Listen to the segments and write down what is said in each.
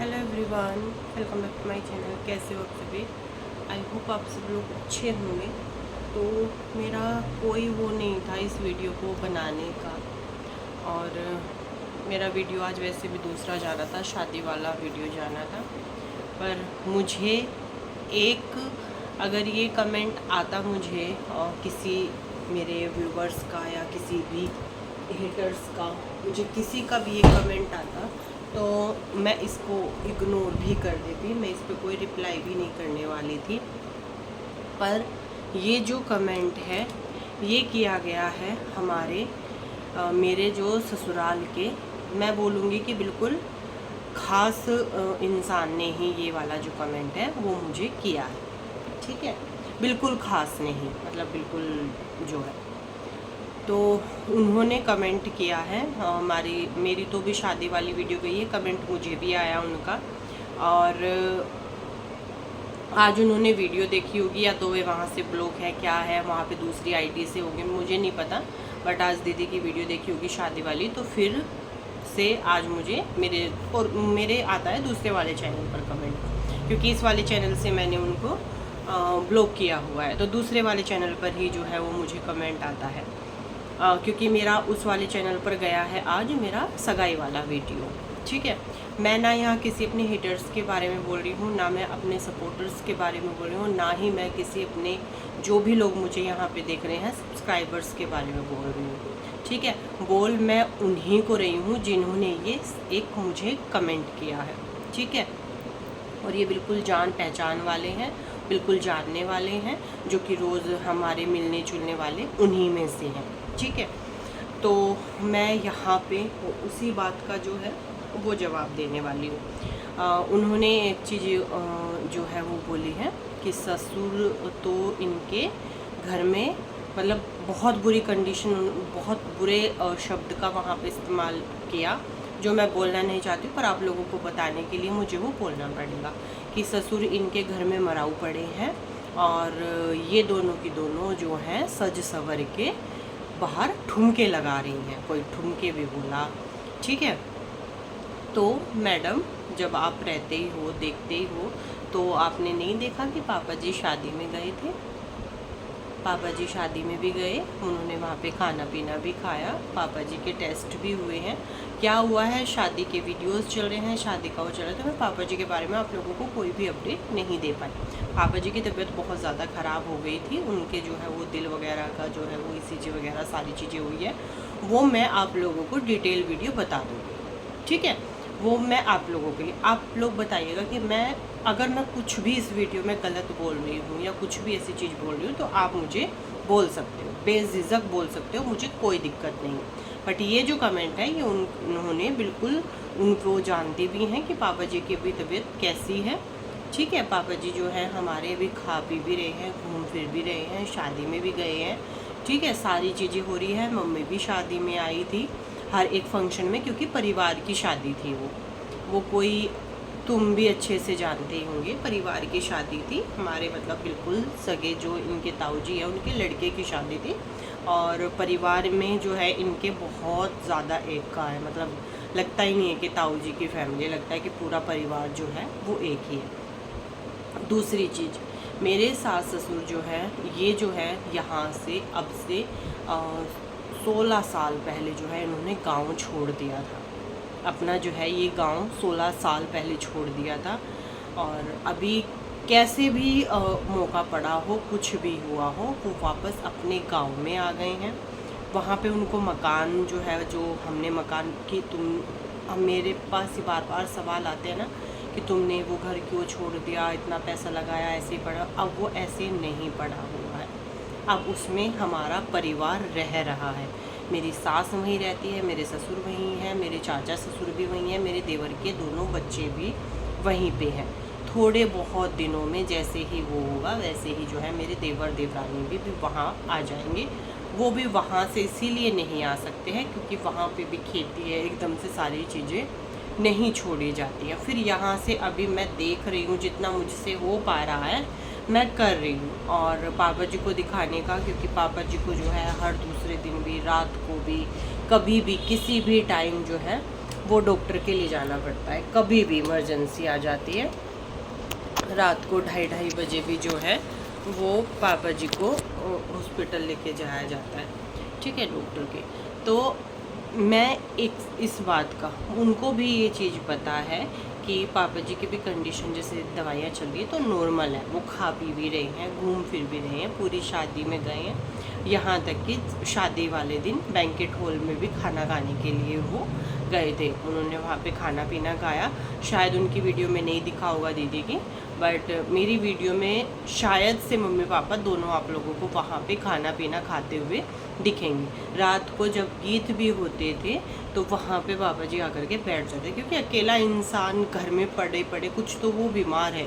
Hello everyone, welcome back to my channel. कैसे हो आप सभी? आई होप आप सब लोग अच्छे होंगे। तो मेरा कोई वो नहीं था इस वीडियो को बनाने का, और मेरा वीडियो आज वैसे भी दूसरा जाना था, शादी वाला वीडियो जाना था। पर मुझे एक अगर ये कमेंट आता मुझे और किसी मेरे व्यूवर्स का या किसी भी हेटर्स का, मुझे किसी का भी ये कमेंट आता तो मैं इसको इग्नोर भी कर देती, मैं इस पर कोई रिप्लाई भी नहीं करने वाली थी। पर ये जो कमेंट है ये किया गया है हमारे मेरे जो ससुराल के, मैं बोलूँगी कि बिल्कुल ख़ास इंसान ने ही ये वाला जो कमेंट है वो मुझे किया है। ठीक है, बिल्कुल ख़ास नहीं, मतलब बिल्कुल जो है। तो उन्होंने कमेंट किया है, मेरी तो भी शादी वाली वीडियो गई है, कमेंट मुझे भी आया उनका। और आज उन्होंने वीडियो देखी होगी, या तो वे वहाँ से ब्लॉक है, क्या है, वहाँ पे दूसरी आईडी से होंगे, मुझे नहीं पता। बट आज दीदी की वीडियो देखी होगी शादी वाली, तो फिर से आज मुझे मेरे आता है दूसरे वाले चैनल पर कमेंट, क्योंकि इस वाले चैनल से मैंने उनको ब्लॉक किया हुआ है, तो दूसरे वाले चैनल पर ही जो है वो मुझे कमेंट आता है। क्योंकि मेरा उस वाले चैनल पर गया है आज मेरा सगाई वाला वीडियो। ठीक है, मैं ना यहाँ किसी अपने हेटर्स के बारे में बोल रही हूँ, ना मैं अपने सपोर्टर्स के बारे में बोल रही हूँ, ना ही मैं किसी अपने जो भी लोग मुझे यहाँ पे देख रहे हैं सब्सक्राइबर्स के बारे में बोल रही हूँ। ठीक है, बोल मैं उन्हीं को रही हूँ जिन्होंने ये एक मुझे कमेंट किया है। ठीक है, और ये बिल्कुल जान पहचान वाले हैं, बिल्कुल जानने वाले हैं, जो कि रोज़ हमारे मिलने जुलने वाले उन्हीं में से हैं। ठीक है, तो मैं यहाँ पे उसी बात का जो है वो जवाब देने वाली हूँ। उन्होंने एक चीज़ जो है वो बोली है कि ससुर तो इनके घर में, मतलब बहुत बुरी कंडीशन, बहुत बुरे शब्द का वहाँ पे इस्तेमाल किया, जो मैं बोलना नहीं चाहती, पर आप लोगों को बताने के लिए मुझे वो बोलना पड़ेगा कि ससुर इनके घर में मराऊ पड़े हैं, और ये दोनों की दोनों जो हैं सज सवर के बाहर ठुमके लगा रही हैं, कोई ठुमके भी बोला। ठीक है, तो मैडम जब आप रहते ही हो, देखते ही हो, तो आपने नहीं देखा कि पापा जी शादी में गए थे? पापा जी शादी में भी गए, उन्होंने वहाँ पे खाना पीना भी खाया, पापा जी के टेस्ट भी हुए हैं। क्या हुआ है, शादी के वीडियोस चल रहे हैं, शादी का वो चल रहा है, तो मैं पापा जी के बारे में आप लोगों को कोई भी अपडेट नहीं दे पाई। पापा जी की तबीयत बहुत ज़्यादा ख़राब हो गई थी, उनके जो है वो दिल वगैरह का जो है वो ECG वगैरह सारी चीज़ें हुई है, वो मैं आप लोगों को डिटेल वीडियो बता दूँगी। ठीक है, वो मैं आप लोगों के लिए, आप लोग बताइएगा कि अगर मैं कुछ भी इस वीडियो में गलत बोल रही हूँ या कुछ भी ऐसी चीज़ बोल रही हूँ, तो आप मुझे बोल सकते हो, बेझिझक बोल सकते हो, मुझे कोई दिक्कत नहीं है। बट ये जो कमेंट है ये उन्होंने बिल्कुल, उनको जानते भी हैं कि पापा जी की भी तबीयत कैसी है। ठीक है, पापा जी जो है हमारे अभी खा पी भी रहे हैं, घूम फिर भी रहे हैं, शादी में भी गए हैं। ठीक है, सारी चीज़ें हो रही है, मम्मी भी शादी में आई थी, हर एक फंक्शन में, क्योंकि परिवार की शादी थी वो कोई, तुम भी अच्छे से जानते ही होंगे, परिवार की शादी थी हमारे, मतलब बिल्कुल सगे जो इनके ताऊ जी है उनके लड़के की शादी थी, और परिवार में जो है इनके बहुत ज़्यादा एक का है, मतलब लगता ही नहीं है कि ताऊ जी की फैमिली, लगता है कि पूरा परिवार जो है वो एक ही है। दूसरी चीज़, मेरे सास ससुर जो है ये जो है यहाँ से अब से 16 साल पहले जो है इन्होंने गांव छोड़ दिया था अपना, जो है ये गांव 16 साल पहले छोड़ दिया था। और अभी कैसे भी मौका पड़ा हो, कुछ भी हुआ हो, वो वापस अपने गांव में आ गए हैं। वहाँ पे उनको मकान जो है, जो हमने मकान की, मेरे पास ही बार बार सवाल आते हैं ना कि तुमने वो घर क्यों छोड़ दिया, इतना पैसा लगाया, ऐसे ही पड़ा। अब वो ऐसे नहीं पड़ा हुआ है, अब उसमें हमारा परिवार रह रहा है। मेरी सास वहीं रहती है, मेरे ससुर वहीं हैं, मेरे चाचा ससुर भी वहीं हैं, मेरे देवर के दोनों बच्चे भी वहीं पे हैं। थोड़े बहुत दिनों में जैसे ही वो होगा वैसे ही जो है मेरे देवर देवरानी भी वहाँ आ जाएंगे। वो भी वहाँ से इसीलिए नहीं आ सकते हैं क्योंकि वहाँ पे भी खेती है, एकदम से सारी चीज़ें नहीं छोड़ी जाती हैं। फिर यहाँ से अभी मैं देख रही हूँ जितना मुझसे हो पा रहा है मैं कर रही हूँ, और पापा जी को दिखाने का, क्योंकि पापा जी को जो है हर दूसरे दिन भी, रात को भी, कभी भी, किसी भी टाइम जो है वो डॉक्टर के लिए जाना पड़ता है। कभी भी इमरजेंसी आ जाती है, रात को 2:30 बजे भी जो है वो पापा जी को हॉस्पिटल लेके जाया जाता है, ठीक है, डॉक्टर के। तो मैं एक इस बात का, उनको भी ये चीज़ पता है कि पापा जी की भी कंडीशन, जैसे दवाइयाँ चल रही है तो नॉर्मल है, वो खा पी भी रहे हैं, घूम फिर भी रहे हैं, पूरी शादी में गए हैं, यहाँ तक कि शादी वाले दिन बैंकेट हॉल में भी खाना खाने के लिए वो गए थे। उन्होंने वहाँ पे खाना पीना खाया। शायद उनकी वीडियो में नहीं दिखा होगा दीदी की, बट मेरी वीडियो में शायद से मम्मी पापा दोनों आप लोगों को वहाँ पे खाना पीना खाते हुए दिखेंगे। रात को जब गीत भी होते थे तो वहाँ पे पापा जी आकर के बैठ जाते, क्योंकि अकेला इंसान घर में पड़े पड़े, कुछ तो वो बीमार है,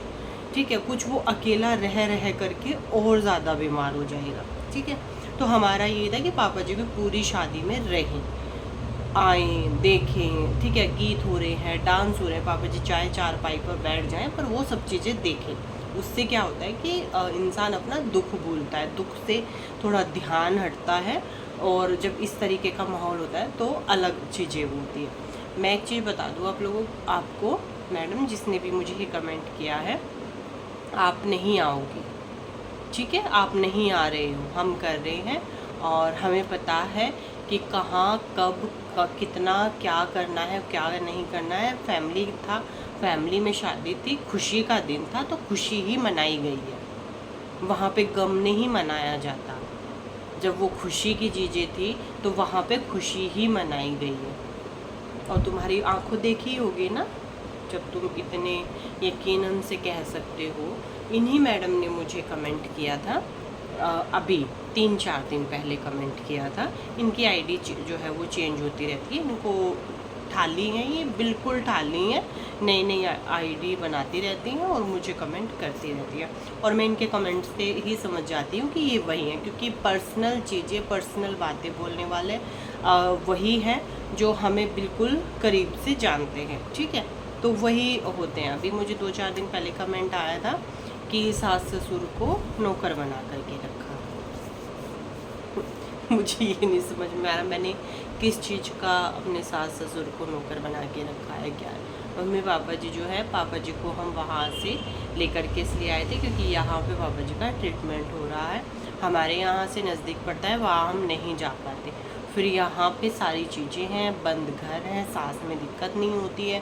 ठीक है, कुछ वो अकेला रह करके और ज़्यादा बीमार हो जाएगा, ठीक है। तो हमारा ये था कि पापा जी भी पूरी शादी में रहें, आएँ, देखें, ठीक है, गीत हो रहे हैं, डांस हो रहे हैं, पापा जी चाहे चारपाई पर बैठ जाएं पर वो सब चीज़ें देखें। उससे क्या होता है कि इंसान अपना दुख भूलता है, दुख से थोड़ा ध्यान हटता है, और जब इस तरीके का माहौल होता है तो अलग चीज़ें होती है। मैं एक चीज़ बता दूँ आप लोगों आपको, मैडम जिसने भी मुझे ये कमेंट किया है, आप नहीं आओगी, ठीक है, आप नहीं आ रहे हो, हम कर रहे हैं, और हमें पता है कि कहाँ कब कितना क्या करना है, क्या नहीं करना है। फैमिली था, फैमिली में शादी थी, खुशी का दिन था तो खुशी ही मनाई गई है, वहाँ पे गम नहीं मनाया जाता। जब वो खुशी की चीज़ें थी तो वहाँ पे खुशी ही मनाई गई है। और तुम्हारी आंखों देखी होगी ना, जब तुम इतने यकीनन से कह सकते हो। इन्हीं मैडम ने मुझे कमेंट किया था, अभी 3-4 दिन पहले कमेंट किया था। इनकी आईडी जो है वो चेंज होती रहती है, इनको ठाली हैं, ये बिल्कुल ठाली हैं, नई नई आईडी बनाती रहती हैं और मुझे कमेंट करती रहती है, और मैं इनके कमेंट से ही समझ जाती हूँ कि ये वही हैं, क्योंकि पर्सनल चीज़ें, पर्सनल बातें बोलने वाले वही हैं जो हमें बिल्कुल करीब से जानते हैं, ठीक है, तो वही होते हैं। अभी मुझे 2-4 दिन पहले कमेंट आया था कि सास ससुर को नौकर बना करके रखा। मुझे ये नहीं समझ में आ रहा मैंने किस चीज़ का अपने सास ससुर को नौकर बना के रखा है, क्या है। मम्मी पापा जी जो है, पापा जी को हम वहाँ से लेकर के इसलिए आए थे क्योंकि यहाँ पे पापा जी का ट्रीटमेंट हो रहा है, हमारे यहाँ से नज़दीक पड़ता है, वहाँ हम नहीं जा पाते। फिर यहाँ पे सारी चीज़ें हैं, बंद घर है, सांस में दिक्कत नहीं होती है,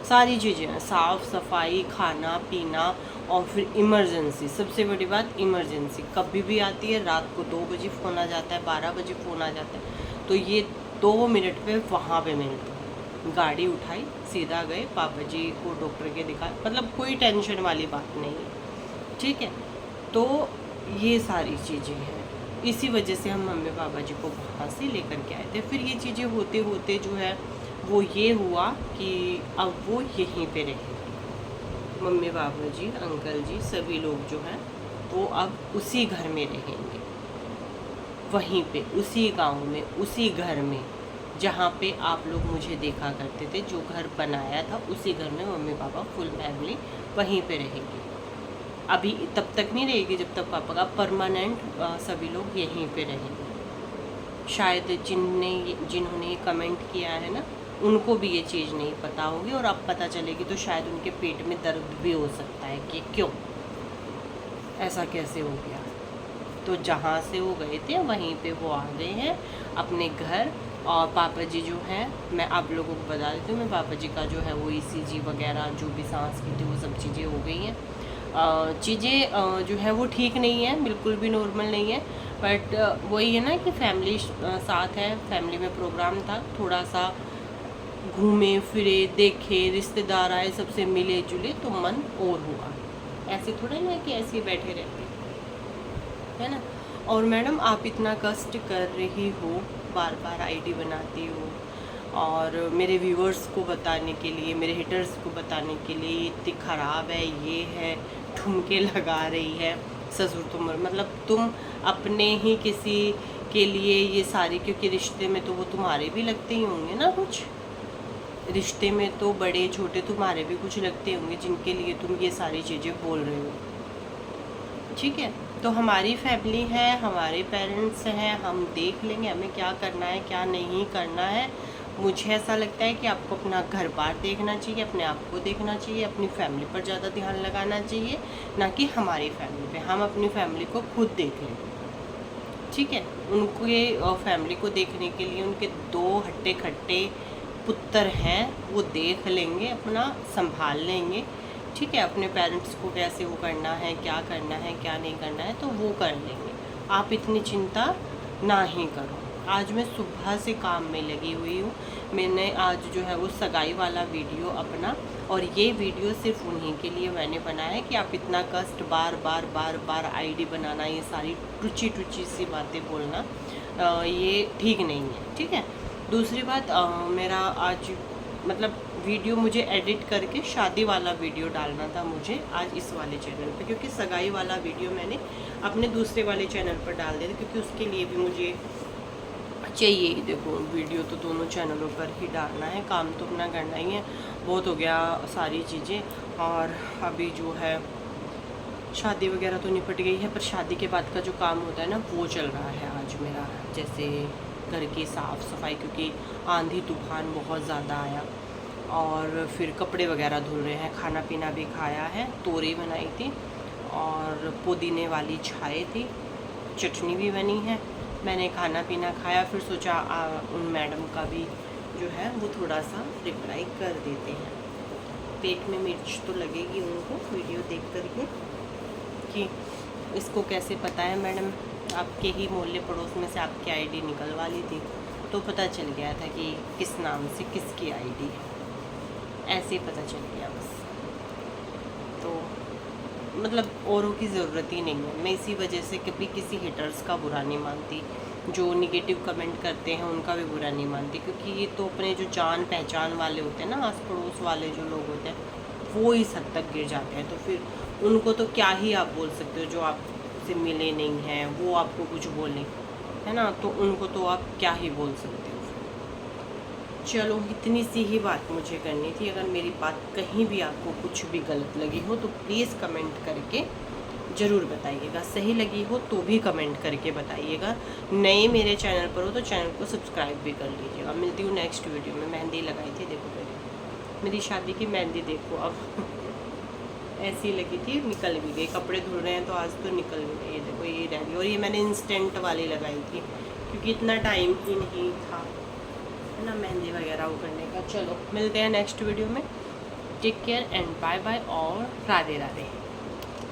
सारी चीज़ें हैं, साफ़ सफाई, खाना पीना, और फिर इमरजेंसी, सबसे बड़ी बात इमरजेंसी कभी भी आती है। रात को 2 बजे फ़ोन आ जाता है, 12 बजे फ़ोन आ जाता है, तो ये 2 मिनट पे वहाँ पे मिलते हैं। गाड़ी उठाई, सीधा गए, पापा जी को डॉक्टर के दिखाए, मतलब कोई टेंशन वाली बात नहीं है, ठीक है। तो ये सारी चीज़ें हैं, इसी वजह से हम मम्मी पापा जी को वहाँ से लेकर के आए थे। फिर ये चीज़ें होते होते जो है वो ये हुआ कि अब वो यहीं पे रहे, मम्मी पापा जी, अंकल जी, सभी लोग जो हैं वो अब उसी घर में रहेंगे, वहीं पे, उसी गांव में, उसी घर में जहाँ पे आप लोग मुझे देखा करते थे, जो घर बनाया था उसी घर में मम्मी पापा फुल फैमिली वहीं पे रहेगी। अभी तब तक नहीं रहेगी जब तक पापा का परमानेंट सभी लोग यहीं पे रहेंगे। शायद जिन्होंने ये कमेंट किया है ना, उनको भी ये चीज़ नहीं पता होगी, और अब पता चलेगी तो शायद उनके पेट में दर्द भी हो सकता है कि क्यों ऐसा कैसे हो गया। तो जहाँ से वो गए थे वहीं पे वो आ गए हैं अपने घर। और पापा जी जो हैं, मैं आप लोगों को बता देती हूँ, मैं पापा जी का जो है वो ECG वगैरह जो भी सांस की थी वो सब चीज़ें हो गई हैं। चीज़ें जो है वो ठीक नहीं है, बिल्कुल भी नॉर्मल नहीं है, बट वही है ना कि फैमिली साथ है, फैमिली में प्रोग्राम था, थोड़ा सा घूमे फिरे, देखे, रिश्तेदार आए, सबसे मिले जुले तो मन और हुआ। ऐसे थोड़ा ना है कि ऐसे ही बैठे रहते है ना। और मैडम आप इतना कष्ट कर रही हो, बार बार आईडी बनाती हो, और मेरे व्यूवर्स को बताने के लिए, मेरे हिटर्स को बताने के लिए इतनी ख़राब है, ये है, ठुमके लगा रही है, ससुर तुम, मतलब तुम अपने ही किसी के लिए ये सारी, क्योंकि रिश्ते में तो वो तुम्हारे भी लगते ही होंगे ना, कुछ रिश्ते में तो बड़े छोटे तुम्हारे भी कुछ लगते होंगे जिनके लिए तुम ये सारी चीज़ें बोल रहे हो, ठीक है। तो हमारी फैमिली है, हमारे पेरेंट्स हैं, हम देख लेंगे हमें क्या करना है क्या नहीं करना है, मुझे ऐसा लगता है कि आपको अपना घर बार देखना चाहिए, अपने आप को देखना चाहिए, अपनी फैमिली पर ज़्यादा ध्यान लगाना चाहिए, ना कि हमारी फैमिली पे। हम अपनी फैमिली को खुद देख लें, ठीक है। उनके फैमिली को देखने के लिए उनके 2 हट्टे खट्टे पुत्र हैं, वो देख लेंगे, अपना संभाल लेंगे, ठीक है। अपने पेरेंट्स को कैसे वो करना है, क्या करना है, क्या नहीं करना है, तो वो कर लेंगे। आप इतनी चिंता ना ही करो। आज मैं सुबह से काम में लगी हुई हूँ। मैंने आज जो है वो सगाई वाला वीडियो अपना, और ये वीडियो सिर्फ उन्हीं के लिए मैंने बनाया है कि आप इतना कष्ट बार बार आईडी बनाना, ये सारी टुची सी बातें बोलना, ये ठीक नहीं है, ठीक है। दूसरी बात, मेरा आज मतलब वीडियो मुझे एडिट करके शादी वाला वीडियो डालना था मुझे आज इस वाले चैनल पे, क्योंकि सगाई वाला वीडियो मैंने अपने दूसरे वाले चैनल पर डाल दिया था, क्योंकि उसके लिए भी मुझे चाहिए ही। देखो, वीडियो तो दोनों चैनलों पर ही डालना है, काम तो अपना करना ही है। बहुत हो गया सारी चीज़ें, और अभी जो है शादी वगैरह तो निपट गई है, पर शादी के बाद का जो काम होता है ना, वो चल रहा है आज मेरा। जैसे घर की साफ़ सफाई, क्योंकि आंधी तूफान बहुत ज़्यादा आया, और फिर कपड़े वगैरह धुल रहे हैं, खाना पीना भी खाया है, तोरी बनाई थी और पुदीने वाली चाय थी, चटनी भी बनी है। मैंने खाना पीना खाया, फिर सोचा उन मैडम का भी जो है वो थोड़ा सा रिप्लाई कर देते हैं। पेट में मिर्च तो लगेगी उनको वीडियो देख कर के, कि इसको कैसे पता है मैडम, आपके ही मोहल्ले पड़ोस में से आपकी आईडी निकलवा ली थी, तो पता चल गया था कि किस नाम से किसकी आईडी है, ऐसे ही पता चल गया बस। तो मतलब औरों की ज़रूरत ही नहीं है। मैं इसी वजह से कभी किसी हेटर्स का बुरा नहीं मानती, जो निगेटिव कमेंट करते हैं उनका भी बुरा नहीं मानती, क्योंकि ये तो अपने जो जान पहचान वाले होते हैं ना, आस पड़ोस वाले जो लोग होते हैं, वो इस हद तक गिर जाते हैं। तो फिर उनको तो क्या ही आप बोल सकते हो, जो आपसे मिले नहीं हैं, वो आपको कुछ बोलें, है ना, तो उनको तो आप क्या ही बोल सकते हो। चलो, इतनी सी ही बात मुझे करनी थी। अगर मेरी बात कहीं भी आपको कुछ भी गलत लगी हो तो प्लीज़ कमेंट करके ज़रूर बताइएगा, सही लगी हो तो भी कमेंट करके बताइएगा। नए मेरे चैनल पर हो तो चैनल को सब्सक्राइब भी कर लीजिएगा। मिलती हूँ नेक्स्ट वीडियो में। मेहंदी लगाई थी, देखो मेरी शादी की मेहंदी देखो अब ऐसी लगी थी, निकल भी गई। कपड़े धुल रहे हैं तो आज तो निकल भी गई, ये देखो ये रह गई। और ये मैंने इंस्टेंट वाली लगाई थी, क्योंकि इतना टाइम ही नहीं था ना मेहंदी वगैरह वो करने का। चलो, मिलते हैं नेक्स्ट वीडियो में। Take care and bye bye, और राधे राधे।